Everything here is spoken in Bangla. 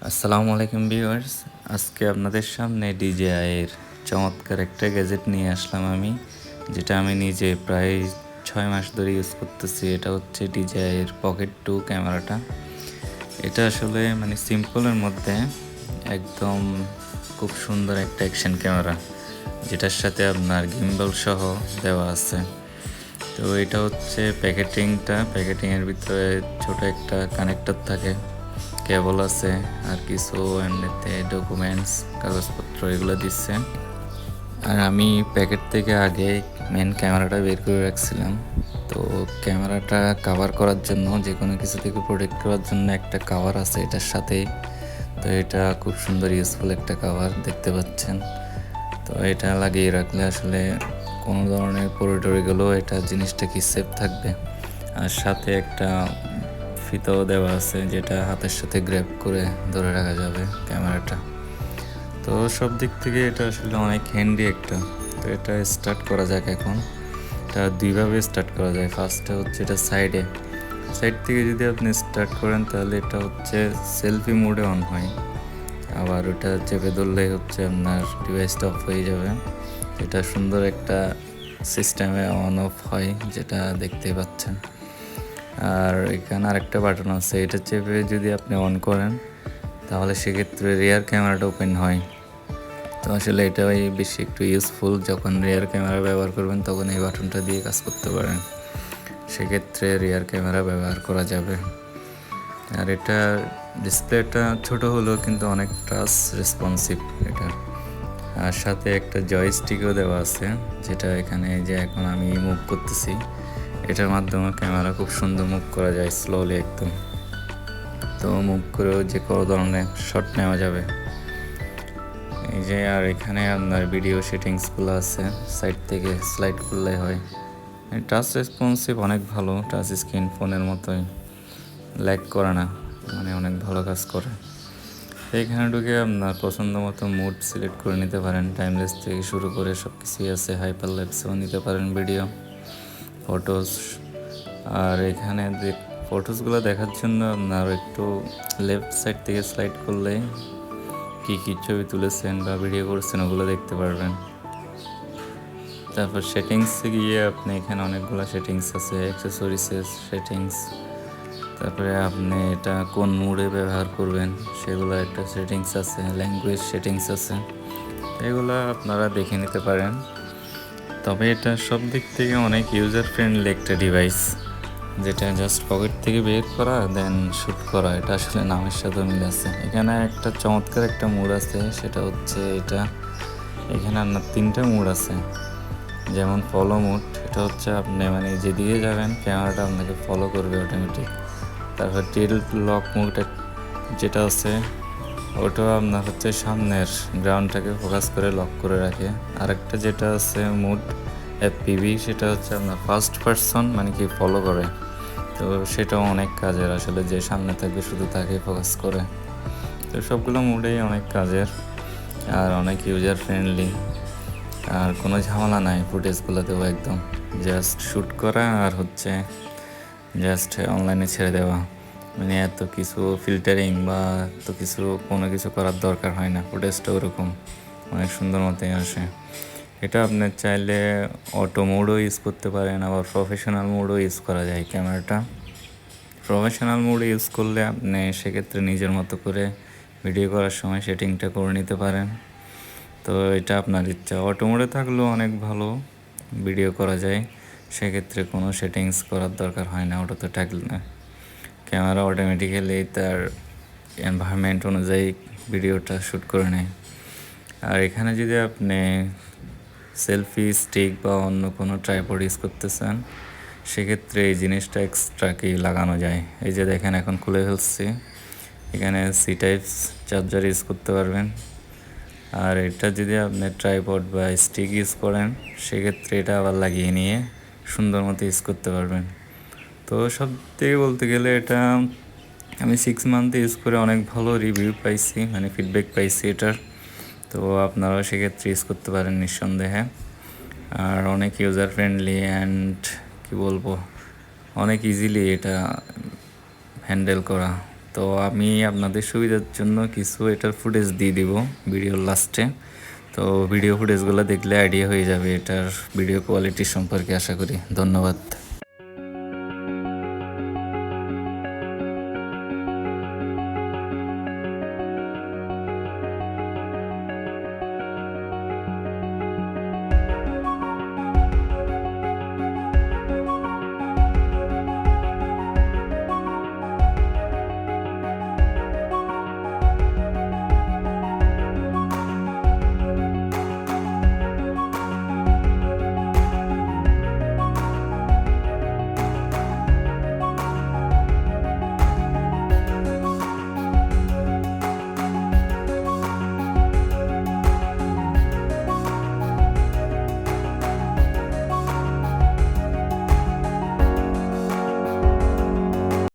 আসসালামু আলাইকুম ভিউয়ার্স। আজকে আপনাদের সামনে ডিজিআইয়ের চমৎকার একটা গ্যাজেট নিয়ে আসলাম আমি, যেটা আমি নিজে প্রায় 6 মাস ধরে ইউজ করতেছি। এটা হচ্ছে ডিজিআইয়ের পকেট 2 ক্যামেরাটা। এটা আসলে মানে সিম্পলের মধ্যে একদম খুব সুন্দর একটা অ্যাকশন ক্যামেরা, যেটার সাথে আপনার গিম্বল সহ দেওয়া আছে। তো এটা হচ্ছে প্যাকেটিংয়ের ভিতরে ছোট একটা কানেক্টর থাকে, কেবল আছে, আর কিছু এমনিতে ডকুমেন্টস কাগজপত্র এগুলো দিচ্ছে। আর আমি প্যাকেট থেকে আগে মেন ক্যামেরাটা বের করে রাখছিলাম। তো ক্যামেরাটা কাভার করার জন্য, যে কোনো কিছু থেকে প্রোটেক্ট করার জন্য একটা কাভার আছে এটার সাথেই। তো এটা খুব সুন্দর ইউজফুল একটা কাভার দেখতে পাচ্ছেন। তো এটা লাগিয়ে রাখলে আসলে কোনো ধরনের পড়ে টরে গেলেও এটা জিনিসটা কি সেফ থাকবে। আর সাথে একটা ফিতাও দেওয়া আছে, যেটা হাতের সাথে গ্র্যাব করে ধরে রাখা যাবে ক্যামেরাটা। তো সব দিক থেকে এটা আসলে অনেক হ্যান্ডি একটা। তো এটা স্টার্ট করা যাক এখন। এটা দুইভাবে স্টার্ট করা যায়। ফার্স্টে হচ্ছে এটা সাইড থেকে যদি আপনি স্টার্ট করেন তাহলে এটা হচ্ছে সেলফি মোডে অন হয়। আবার ওটা চেপে ধরলে হচ্ছে আপনার ডিভাইসটা অফ হয়ে যাবে। এটা সুন্দর একটা সিস্টেমে অন অফ হয়, যেটা দেখতে পাচ্ছেন। আর এখানে আরেকটা বাটন আছে, এটা চেপে যদি আপনি অন করেন তাহলে সেক্ষেত্রে রিয়ার ক্যামেরাটা ওপেন হয়। তো আসলে এটাই বেশি একটু ইউজফুল, যখন রিয়ার ক্যামেরা ব্যবহার করবেন তখন এই বাটনটা দিয়ে কাজ করতে পারেন। সেক্ষেত্রে রিয়ার ক্যামেরা ব্যবহার করা যাবে। আর এটা ডিসপ্লেটা ছোট হলেও কিন্তু অনেক টাচ রেসপন্সিভ এটা। আর সাথে একটা জয়স্টিকও দেওয়া আছে, যেটা এখানে যে এখন আমি মুভ করতেছি, এটার মাধ্যমে ক্যামেরা খুব সুন্দর মুভ করা যায় স্লোলি একদম। তো মুভ করেও যে কোনো ধরনের শট নেওয়া যাবে এই যে। আর এখানে আপনার ভিডিও সেটিংসগুলো আছে, সাইড থেকে স্লাইড করলে হয়। টাচ রেসপন্সিভ অনেক ভালো, টাচ স্ক্রিন ফোনের মতোই, ল্যাগ করে না, মানে অনেক ভালো কাজ করে। এইখানে ঢুকে আপনার পছন্দ মতো মুড সিলেক্ট করে নিতে পারেন। টাইমলেস থেকে শুরু করে সব কিছুই আছে, হাইপার ল্যাপসেও নিতে পারেন ভিডিও, ফটোস। আর এখানে ফটোসগুলো দেখার জন্য আপনার একটু লেফট সাইড থেকে স্লাইড করলে কী কী ছবি তুলেছেন বা ভিডিও করেছেন ওগুলো দেখতে পারবেন। তারপর সেটিংসে গিয়ে আপনি এখানে অনেকগুলো সেটিংস আছে, অ্যাক্সেসরিজের সেটিংস, তারপরে আপনি এটা কোন মুডে ব্যবহার করবেন সেগুলো একটা সেটিংস আছে, ল্যাঙ্গুয়েজ সেটিংস আছে, এগুলো আপনারা দেখে নিতে পারেন। তবে এটা সব দিক থেকে অনেক ইউজার ফ্রেন্ডলি একটা ডিভাইস, যেটা জাস্ট পকেট থেকে বের করা দেন শ্যুট করা, এটা আসলে নামের সাথে মিল আছে। এখানে একটা চমৎকার একটা মুড আছে, সেটা হচ্ছে এটা এখানে আপনার 3টা মুড আছে। যেমন ফলো মুড, এটা হচ্ছে আপনি মানে যেদিকে যাবেন ক্যামেরাটা আপনাকে ফলো করবে অটোমেটিক। তারপর টেল লক মুড যেটা আছে, ওটাও আপনার হচ্ছে সামনের গ্রাউন্ডটাকে ফোকাস করে লক করে রাখে। আরেকটা যেটা আছে মুড এফপিভি, সেটা হচ্ছে আপনার ফার্স্ট পারসন, মানে কি ফলো করে। তো সেটাও অনেক কাজের, আসলে যে সামনে থাকবে শুধু তাকে ফোকাস করে। তো সবগুলো মুডেই অনেক কাজের আর অনেক ইউজার ফ্রেন্ডলি। আর কোনো ঝামেলা নাই ফুটেজগুলোতেও, একদম জাস্ট শ্যুট করা আর হচ্ছে জাস্ট অনলাইনে ছেড়ে দেওয়া। মানে এত কিছু ফিল্টারিং বা এত কিছু কোনো কিছু করার দরকার হয় না। ফুটেজটা ওরকম অনেক সুন্দর মতোই আসে। এটা আপনি চাইলে অটো মোডও ইউজ করতে পারেন, আবার প্রফেশনাল মোডও ইউজ করা যায় ক্যামেরাটা। প্রফেশনাল মোড ইউজ করলে আপনি সেক্ষেত্রে নিজের মতো করে ভিডিও করার সময় সেটিংটা করে নিতে পারেন। তো এটা আপনার ইচ্ছা। অটো মোডে থাকলেও অনেক ভালো ভিডিও করা যায়, সেক্ষেত্রে কোনো সেটিংস করার দরকার হয় না। অটোতে থাকলে ক্যামেরা অটোমেটিক্যালি তার এনভায়রনমেন্ট অনুযায়ী ভিডিওটা শ্যুট করে নেয়। আর এখানে যদি আপনি সেলফি স্টিক বা অন্য কোনো ট্রাইপড ইউজ করতে চান, সেক্ষেত্রে এই জিনিসটা এক্সট্রা কি লাগানো যায়। এই যে দেখেন এখন খুলে ফেলছি, এখানে সি টাইপস চার্জার ইউজ করতে পারবেন। আর এটা যদি আপনি ট্রাইপড বা স্টিক ইউজ করেন, সেক্ষেত্রে এটা আবার লাগিয়ে নিয়ে সুন্দর মতো ইউজ করতে পারবেন। তো সব থেকে বলতে গেলে এটা আমি 6 মান্থ ইউজ করে অনেক ভালো রিভিউ পাইছি, মানে ফিডব্যাক পাইছি এটার। তো আপনারাও সেক্ষেত্রে ইউজ করতে পারেন নিঃসন্দেহে। আর অনেক ইউজার ফ্রেন্ডলি অ্যান্ড কি বলবো, অনেক ইজিলি এটা হ্যান্ডেল করা। তো আমি আপনাদের সুবিধার জন্য কিছু এটার ফুটেজ দিয়ে দিব ভিডিওর লাস্টে। তো ভিডিও ফুটেজগুলো দেখলে আইডিয়া হয়ে যাবে এটার ভিডিও কোয়ালিটি সম্পর্কে আশা করি। ধন্যবাদ।